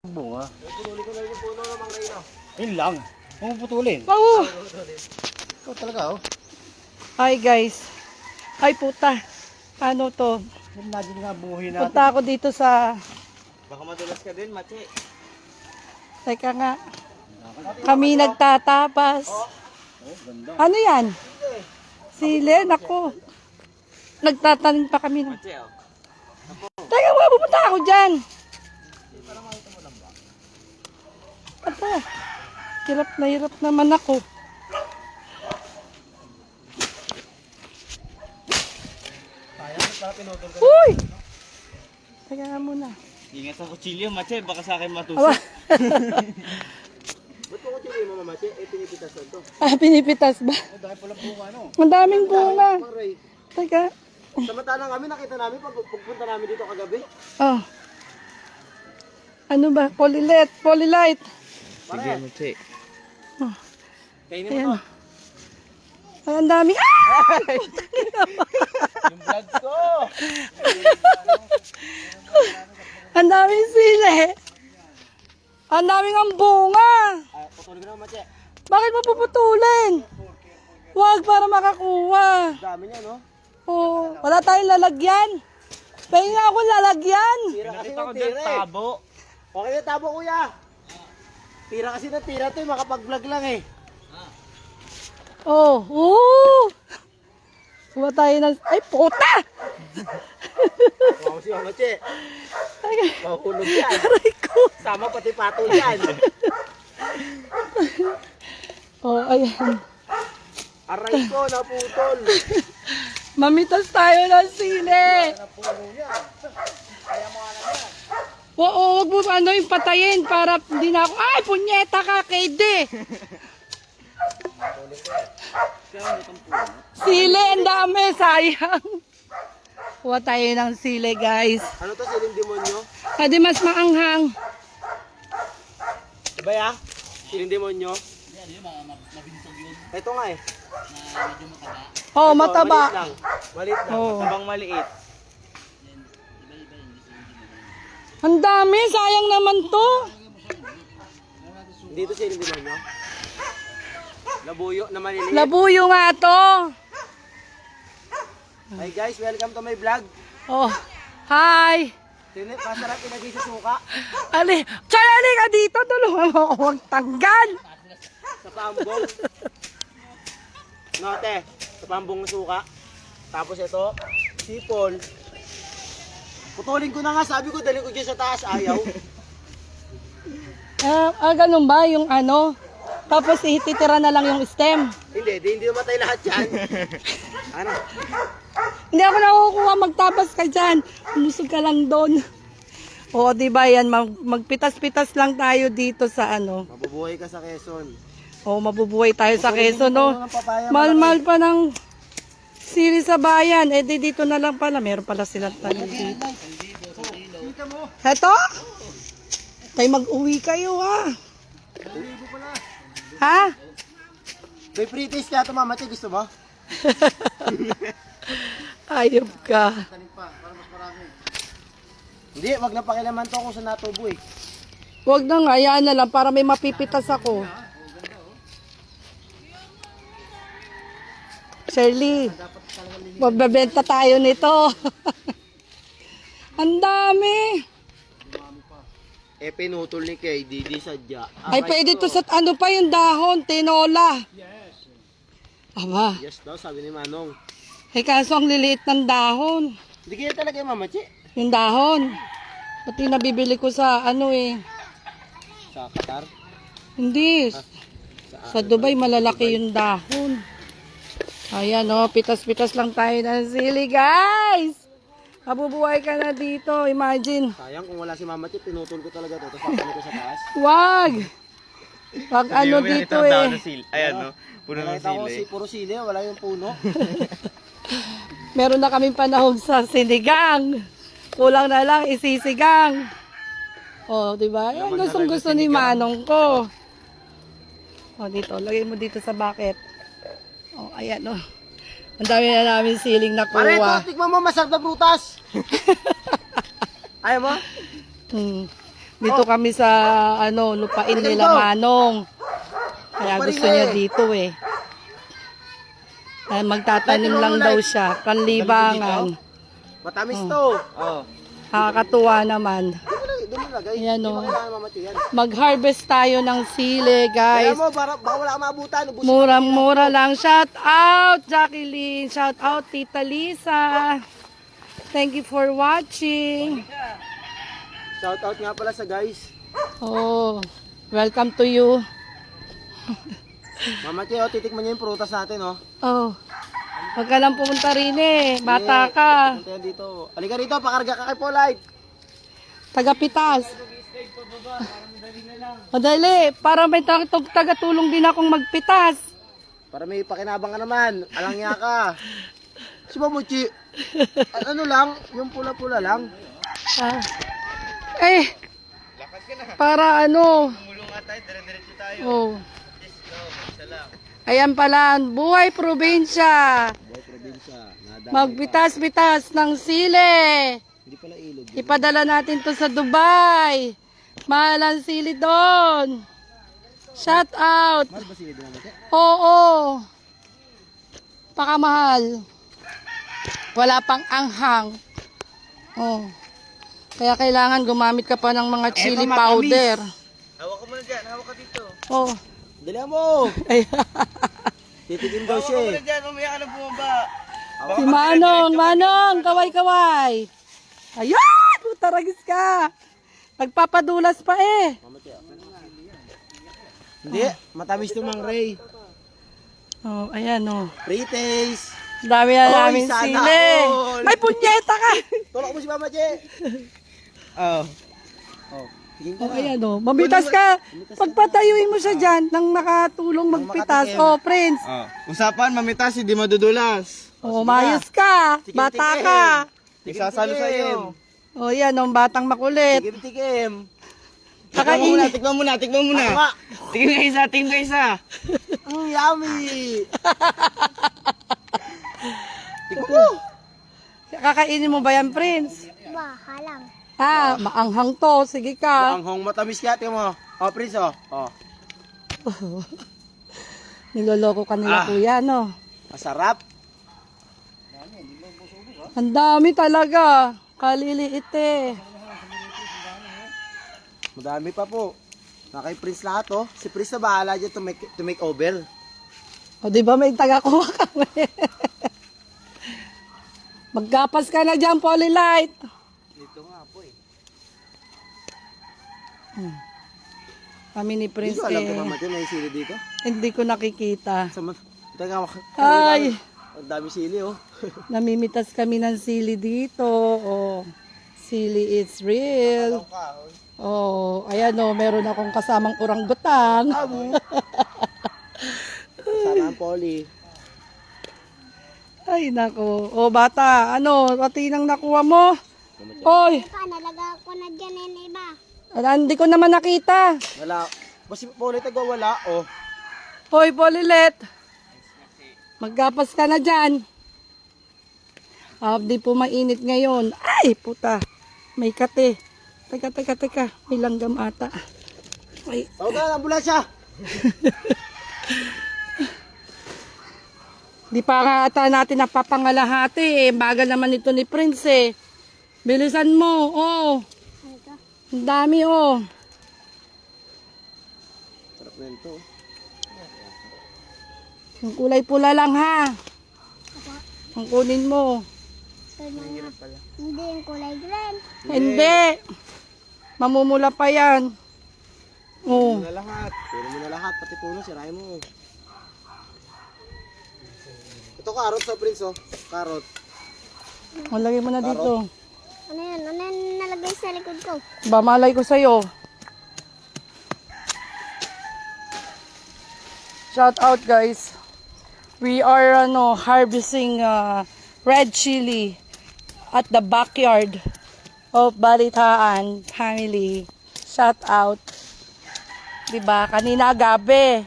Bunga. Putulin ko na yung puno ng mangreno. Yun lang. Huwag mo putulin. Oh! Ikaw talaga, oh. Hi guys. Ay puta. Ano to? Huwag natin nga buhay natin. Punta ako dito sa... Baka madulas ka din, Machi. Teka nga. Kami nagtatapas. Oh, ganda. Ano yan? Sile? Naku. Nagtatanim pa kami. Machi, oh. Teka nga, pupunta ako dyan. Ito. Hirap naman ako. Uy! Teka nga muna. Ingat sa kutsilyo, Machi. Baka sa akin Aba. matusok. Ba't mo kutsilyo mo, Machi? Eh, pinipitasan to. Ah, pinipitas ba? Dahil pala bunga, no? Ang daming bunga. Mangray. Teka. Samantalang kami, nakita namin pagpunta namin dito kagabi. Oh. Ano ba? Polylite. Sige, Machi. Oh. Kainin Ayan. mo to. Ay, ang dami. Ah! Yung vlog ko. Ang daming sili. Ang daming ang bunga. Ay, putulin ko na, Machi. Bakit mo puputulin? Huwag para makakuha. Dami niya, no? Oh, wala tayong lalagyan. Pahing nga ako lalagyan. Tira kasi ng tira, eh. Tabo. Okay na tabo, kuya. Tira kasi ng tira to, makapag-vlog lang, eh. Oh, kuha tayo ng... Ay, puta! Wow, si Machi. Ay, Mahulog yan. aray ko. Sama pati pato yan. Oh, ayan. Aray ko, naputol. Mamitas tayo ng sili. Oo, wag mo ano yung patayin para hindi na ako... Ay, punyeta ka, KD! Sili, ang dami, sayang. Kuha tayo ng sili, guys. Ano to, siling demonyo? Pwede mas maanghang. Diba ya? Siling demonyo? Ito nga eh. Oh, Ito, Maliit mataba. lang. Maliit lang. Oo. Matabang maliit. Ang dami, sayang naman to. Dito siling demonyo. Labuyo na maliliit. Labuyo nga to. Hi guys, welcome to my vlog. Oh, hi. Masarap ilagay sa suka. Ali, ali ka dito, tulungan mo ako magtanggal. Sa pambong. Note, sa pambong ng suka. Tapos ito, sipol. Putulin ko na nga, sabi ko dali ko dyan sa taas, ayaw. Ganun ba yung ano? Tapos ititira na lang yung stem. Hindi namatay lahat yan. Ano? Hindi ako nakukuha, magtapas ka dyan. Umusog ka lang doon. Oo, diba yan, magpitas-pitas lang tayo dito sa ano. Mabubuhay ka sa Quezon. Oo, mabubuhay tayo sa Quezon, no? Ng papaya, Mahal-mahal pa ng sili sa bayan. Eh, di dito na lang pala. Meron pala silang tanim dito. Heto? Tayo mag-uwi kayo, ha? Ha? May pre-taste kaya ito, Mama Che, gusto mo? Ayop ka. Hindi, wag na pakilaman to kung sa natubo eh. Huwag na nga, yan na lang para may mapipitas ako. Shirley, magbebenta tayo nito. Ang dami. Eh, pinutol ni Kay, di sadya. Ay, pwede to sa ano pa yung dahon, tinola. Aba, Yes daw, sabi ni Manong. eh kaso ang liliit ng dahon. Hindi kaya talaga yung Mama Che. Yung dahon. Pati nabibili ko sa ano eh. Sa Qatar. Hindi. Sa Dubai malalaki yung dahon. Ayan o, pitas-pitas lang tayo ng sili, guys. Mabubuhay ka na dito, imagine. Sayang kung wala si Mama Che, pinutol ko talaga to. Tapos papalit ko sa taas. Wag! Wag ano dito eh. Ayan, no? Puno ng sili. Puro sili, wala yung puno. Meron na kaming panahon sa sinigang. Kulang na lang isisigang. Oh, di ba? Yan gustong gusto ni Manong ko. Oh, dito, lagay mo dito sa bucket. Oh, ayan oh. Ang dami na namin siling Pare, ito, nakuha. tikman mo, masarap na prutas. Ayaw mo? Dito kami sa lupain nila Manong. Kaya gusto niya dito eh. Ay, magtatanim lang daw siya. Panlibangan. Matamis to. Oh. Nakakatuwa naman. Doon mo lagay. Ayan, Hindi oh. mo kailangan mamatay yan. Mag-harvest tayo ng sili, Kaya guys. mo, baka wala kang maabutan. Ubusin mo. Murang-mura lang. Shout out, Jacqueline. Shout out, Tita Lisa. Thank you for watching. Shout out nga pala sa guys. Oh, welcome to you. Mama Che, titikman niyo yung prutas natin, oh. Oh, huwag ka lang pumunta rin eh. Bata ka. Punta yan dito. Halika rito, pakarga ka kay Polite. Tagapitas. Madali. Para may tagatulong din akong magpitas. Para may pakinabang ka naman. Alangya ka. Si Mamuchi, ano lang, yung pula-pula lang. Ah. Eh, para ano. Oh. Ayan pala, buhay probinsya. Boy, probinsya. Magbitas-bitas ng sili. Hindi pala ilog. Ipadala natin to sa Dubai. Mahal ang sili doon. Shout out. Mahal ba sila din Mama Che? Oo. Pakamahal. Wala pang anghang. Oh. Kaya kailangan gumamit ka pa ng mga chili matamis. powder. Hawak ka muna dyan, hawak ka dito. Oh. Dali mo. Ay, Titikim daw siya eh. Diyan, umaya ka na bumaba. si Manong, kaway-kaway. Ayan, putaragis ka. Nagpapadulas pa eh. Mama Che, hindi, matamis to Mang Ray. Oh, ayan oh. Pre-taste. Dami na Oy, namin sana sili. all. May punyeta ka. Tulak mo si Mama Che. Oh. Oh, tigim ka Oh, na. ayan oh. Mabitas ka. Pagpatayuin mo siya dyan nang nakatulong magpitas. Oh, Prince. Oh, usapan, mamitas, hindi madudulas. Oh, mayos ka. Bata ka. Isasalo sa iyo. Oh, yan oh, batang makulit. Tikim-tikim. Kakain. Tikman muna. Ano nga? Tingin ka isa. Yummy. Kakainin mo ba yan, Prince? Baka lang. Ah, maanghang to. Sige ka. Ang hong matamis kaya, tingnan mo. Oh, Prince, oh. Oh. Niloloko ka nila, kuya, no? Masarap. Ang dami talaga. Kaliliit eh. Madami pa po. Na kay Prince lahat, oh. Si Prince na bahala dyan to make over. O, di ba may taga-kuha kami? Maggapas ka na dyan, Polylite. Dito nga po eh. Kami ni Hindi Prince ko alam eh. kung Mama Che may sili dito. Hindi ko nakikita. Teka, Ay, ang dami sili, oh. namimitas kami ng sili dito. Oh, sili is real. Oh, ayan oh, meron akong kasamang oranggutan. Sana ang poli. Ay, nako. Oh, bata, ano, pati nang nakuha mo? Oy, Ka, nalaga ko na dyan yung iba. hindi ko naman nakita. Wala. Basta poli tago wala, oh. Hoy, Polilet. Maggapas ka na dyan. Di po mainit ngayon. Ay, puta. May kate. Teka. May langgam ata. Ay, Tawag ka na, ambulansya. di pa nga ata natin napapangalahati eh. Bagal naman ito ni Prince eh. Bilisan mo. Oh. Ano to? Ang dami oh. Sarap na ito. Ang kulay pula lang ha. Ang kunin mo. Ito mga, hindi yung kulay green. Hindi. Mamumula pa yan. Oh. Na lahat. Puro mo na lahat, pati puno, sirahin mo. Ito karot sa Prince, oh. Karot. Malagay mo na dito. Ano yun? Ano yung nalagay sa likod ko? Bamalay ko sa'yo. Shout out guys. We are harvesting red chili at the backyard of Balitaan family. Shout out. Diba? Kanina gabi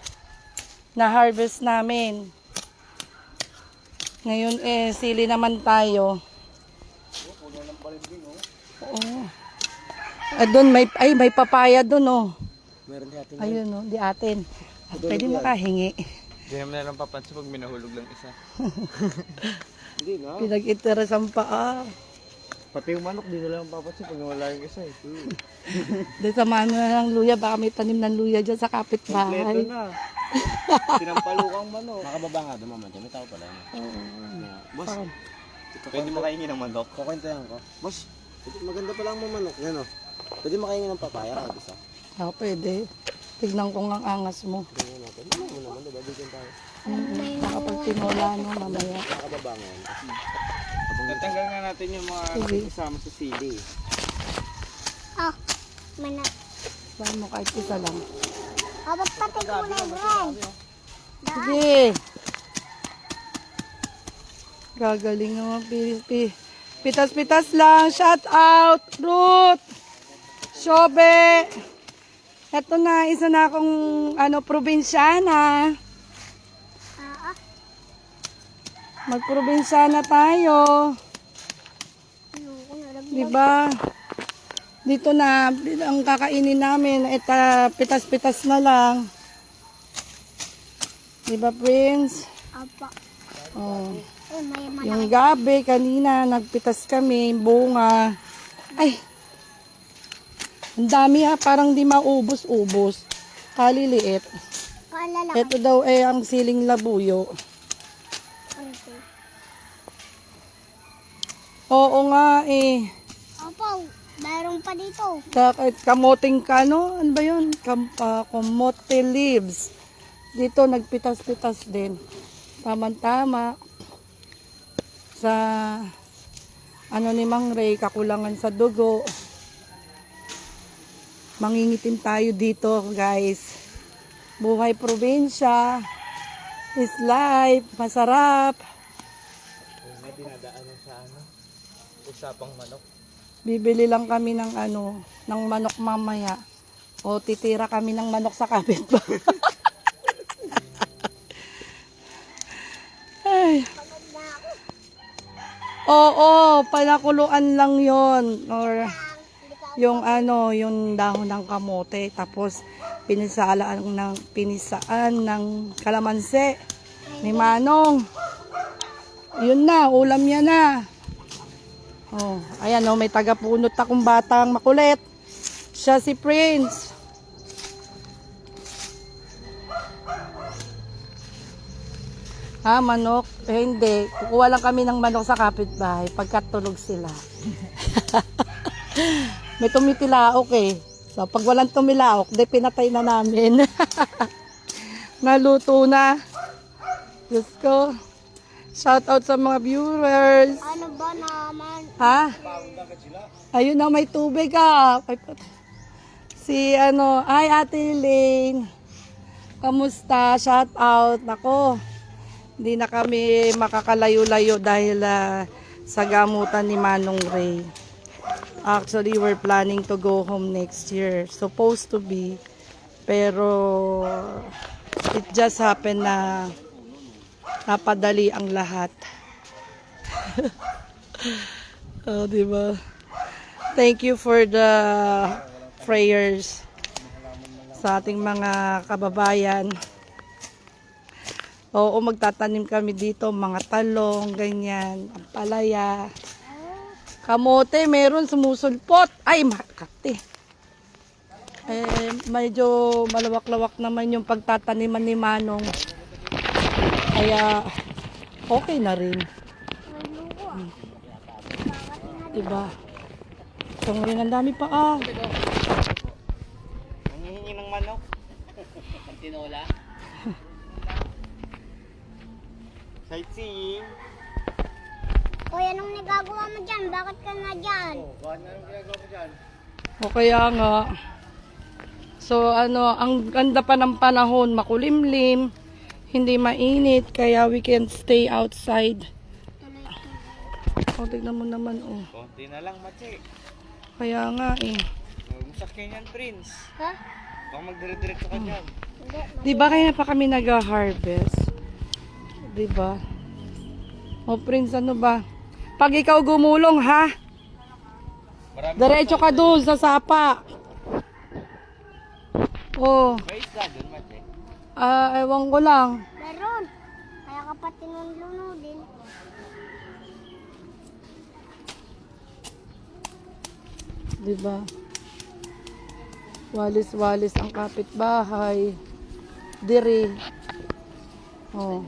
na harvest namin. Ngayon sili naman tayo. Oo. Doon may papaya doon oh. Meron din atin. Ayun oh, di atin. Pwede makahingi. Hindi naman na lang papansin pag minahulog lang isa. Hindi na. Pinag-interesan pa Pati yung manok, di na lang papansin pag wala yung isa eh. Di samahan mo na ng luya, baka may tanim ng luya dyan sa Kompleto kapitbahay. na. Sinampalukang manok. Makababa nga doon mamaya, may tao pala. Boss, pwede makahingi ng manok? Kukwentayan ko. Boss, maganda pala ang manok. Yan o. Pwede makahingi ng papaya kahit isa. Pwede. Tignan ko ang angas mo. Tingnan natin. Ano mo naman, diba? Bigyan tayo. Kapag tinola no, mamaya. Makababa ngayon. Tatanggal nga natin yung mga Sige. kasama sa CD. Oh, mana. Saan mo kahit isa lang. Oh, ba't pati kulay red? Sige. Gagaling naman. Pitas-pitas lang. Shout out. Ruth. Shobe. Eto na. Isa na akong probinsyana. Magprobinsyana tayo. Diba? Dito na. Ang kakainin namin. Pitas-pitas na lang. Diba, Prince? Apa. Oh. May malaki. Yung gabi, kanina, nagpitas kami, bunga. Ay! Ang dami parang di maubos-ubos. Kaliliit. Kalalaki. Ito daw ang siling labuyo. Oo nga Opo, mayroon pa dito. Kamoting kano? Ano ba yun? Kamote leaves. Dito, nagpitas-pitas din. Tama-tama. Sa ni Mang Ray, kakulangan sa dugo. Mangingitim tayo dito, guys. Buhay probinsya is life, masarap. May dinadaanan sa usapang manok. Bibili lang kami ng ng manok mamaya. O titira kami ng manok sa kapitbahay. Ay. Oo, panakuluan lang 'yon or yung yung dahon ng kamote tapos pinisaan ng kalamansi ni Manong. Yun na, ulam yan na. Oh, ayan may tagapunot akong batang makulit. Siya si Prince. Manok? Hindi. Kukuha lang kami ng manok sa kapitbahay pagkatulog sila. May tumitilaok So, pag walang tumilaok, pinatay na namin. Naluto na. Diyos ko. Shout out sa mga viewers. Ano ba naman? Ha? Ayun na, may tubig Si ay Ate Elaine. Kamusta? Shout out. Nako. Hindi na kami makakalayo-layo dahil sa gamutan ni Manong Ray. Actually, we're planning to go home next year. Supposed to be. Pero it just happened na napadali ang lahat. Oh, diba? Thank you for the prayers sa ating mga kababayan. Oo, magtatanim kami dito, mga talong, ganyan, ampalaya. Kamote, meron sumusulpot. Ay, makati. Medyo malawak-lawak naman yung pagtataniman ni Manong. Kaya, okay na rin. Diba? Ito rin, ang dami pa Nangihingi ng manok. Tinola. Sightseeing. Kuya, anong nagagawa mo dyan? Bakit ka na dyan? O kaya nga. So, ang ganda pa ng panahon, makulimlim, hindi mainit, kaya we can stay outside. O, tignan mo naman, Konti na lang, Machi. Kaya nga, Masakyan yan, Prince. Ha? Baka magdire-diretso ka dyan. Di ba kaya pa kami nag-harvest? Di ba? O, Prince, ano ba? Pag ikaw gumulong, ha? Marami Diretso ka doon sa sapa. Oh, may isla doon, Mache. ewan ko lang. Meron. Kaya ka pa tinunlunodin. Diba? Walis-walis ang kapitbahay. Diri. Oh.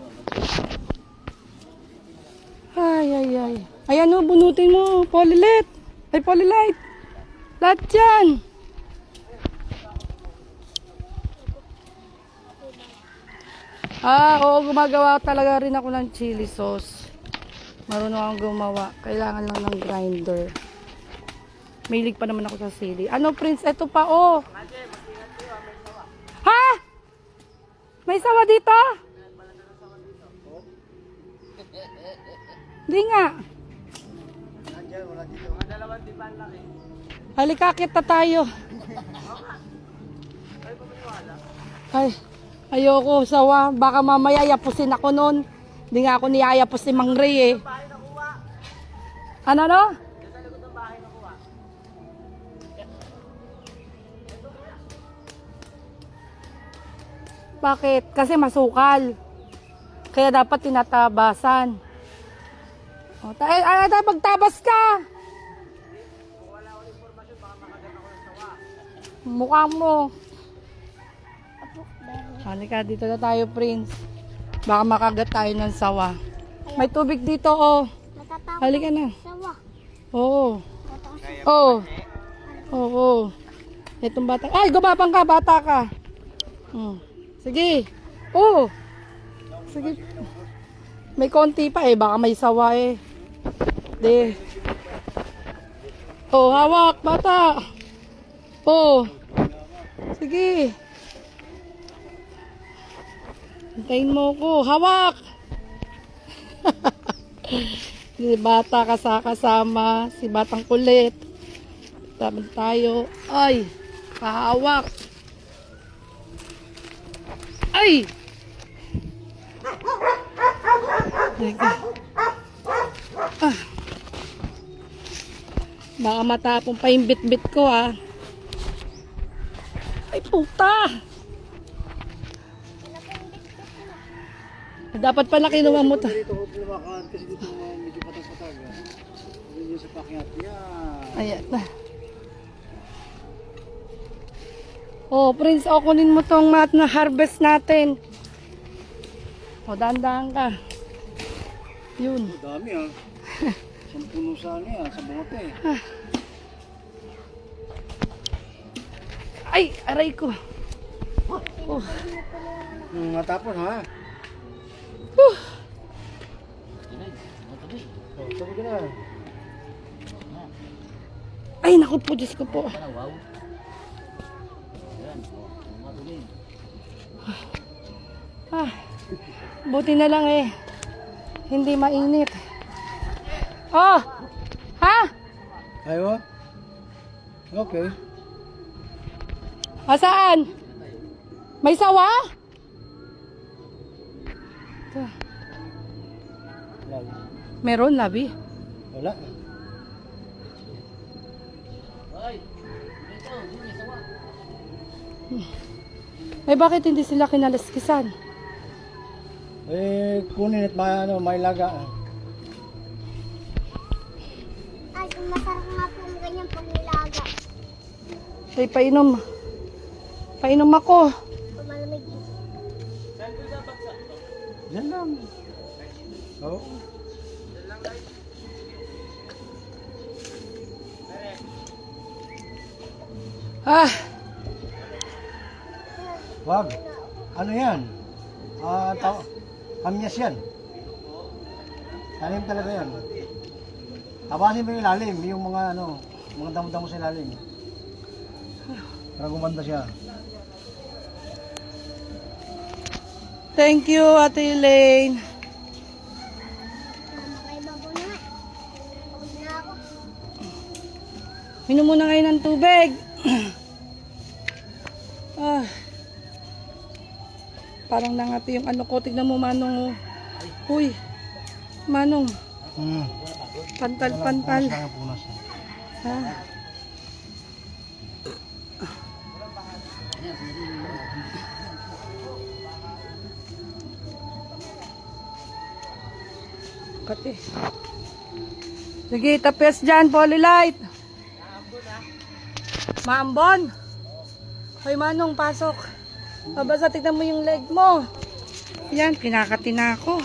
Ay, ay, ay. Ayan o, bunutin mo. Polylet. Ay, polylite. Lahat yan. Oo, gumagawa talaga rin ako ng chili sauce. Marunong akong gumawa. Kailangan lang ng grinder. Mahilig pa naman ako sa sili. Ano, Prince? Ito pa, oh. Ha? May sawa dito? Hindi nga. Halika, kita tayo. Ay, ayoko sawa. Baka mamaya yapusin ako nun. Hindi nga ako niyayapos si Mang Ray eh. Ano, no? Bakit? Kasi masukal. Kaya dapat tinatabasan. O, magtabas ka. Mukha mo. Halika, dito na tayo, Prince. Baka makagat tayo ng sawa. May tubig dito, oh. Natatakot Halika na. sawa. Oo. Kaya Oo. Oo. Itong bata. Ay, gumapang ka, bata ka. Sige. Oo. Sige. May konti pa eh. Baka may sawa eh. De. Oh, hawak, bata. Oh. Sige. Hintayin mo ko. Hawak. Si bata kasama. Si batang kulit. Taban tayo. Ay. Kahawak. Ay! Teka. Ah. Baka matapon pa yung bit-bit ko ah. Ay puta! Dapat pala kinuha mo to. Dito ko lumakan kasi dito medyo patag-patag. Yun sa pakyat niya. Ayan na. Oh, Prince, kunin mo tong mat na harvest natin. O, dahan-dahan ka. Yun. Dami ah. Isang puno sa ano yan, sa bote. Ay, aray ko. Oh. Matapos ha? Huh. Sabi ka na. Ay, naku po, Diyos ko po. Ah, buti na lang eh. Hindi mainit. Oh! Ha? Ayo? Okay. Asaan? May sawa? Meron, Labi. Wala. Eh, bakit hindi sila kinalaskisan? Eh, kunin at may laga. Ay, masarap nga po ang ganyan pag nilaga. Ay, painom. Painom ako. Pag malamig. Yan lang. Oo. Ah, Wag. Ano yan? Kamyas yan. Talim talaga yan. Tabasin mo yung ilalim, yung mga ano, mga damo-damo sa ilalim. Para gumanda siya. thank you, Ate Elaine. Makaibabaw na nga. Pagod na ako. Minom muna ngayon ng tubig. Ah. Parang nangati yung ano ko. Tignan mo, Manong. Oh. Uy. Manong. Pantal-pantal. Punas. Ha? Kati. Sige, tapos dyan, Polylite. Maambon. Hoy, Manong, pasok. Mabasa, tignan mo yung leg mo. Yan, pinakati na ako.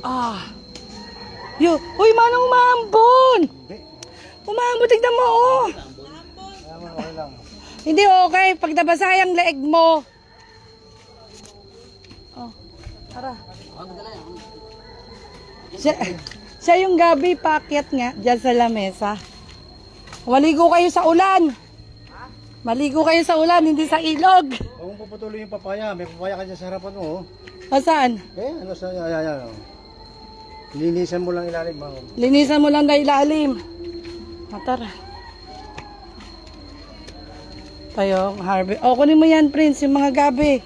Ah. Yo, hoy, Manong, maambon. Umambon, tignan mo, oh. Hindi okay, pag nabasa yung leg mo. Oh, tara. Siya yung gabi, paakyat nga, dyan sa lamesa. Maligo kayo sa ulan. Maligo kayo sa ulan, hindi sa ilog. Huwag mong papatuloy yung papaya. May papaya ka dyan sa harapan mo. Oh. O saan? Ano sa ayan. Oh. Linisan mo lang ilalim. Oh. Linisan mo lang na ilalim. Tara. Tayo, harvest. O, kunin mo yan, Prince, yung mga gabi.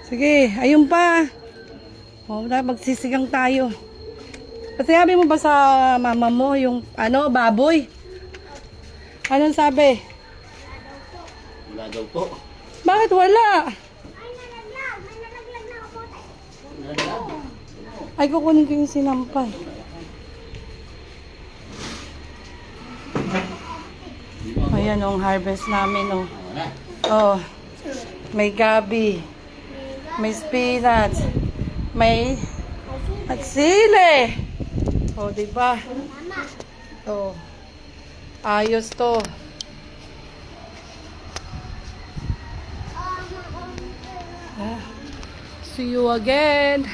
Sige, ayun pa. O, magsisigang tayo. Pasayabi mo ba sa mama mo yung, baboy? Anong sabi? Wala daw po. Bakit wala? Ay, nalaglag. May nalaglag na kapote. Ay, kukunin ko yung sinampay. Ayan ang harvest namin, oh. Oh, may gabi, may spinach, may sili. Oh, diba? Oh, ayos to. Ah, see you again.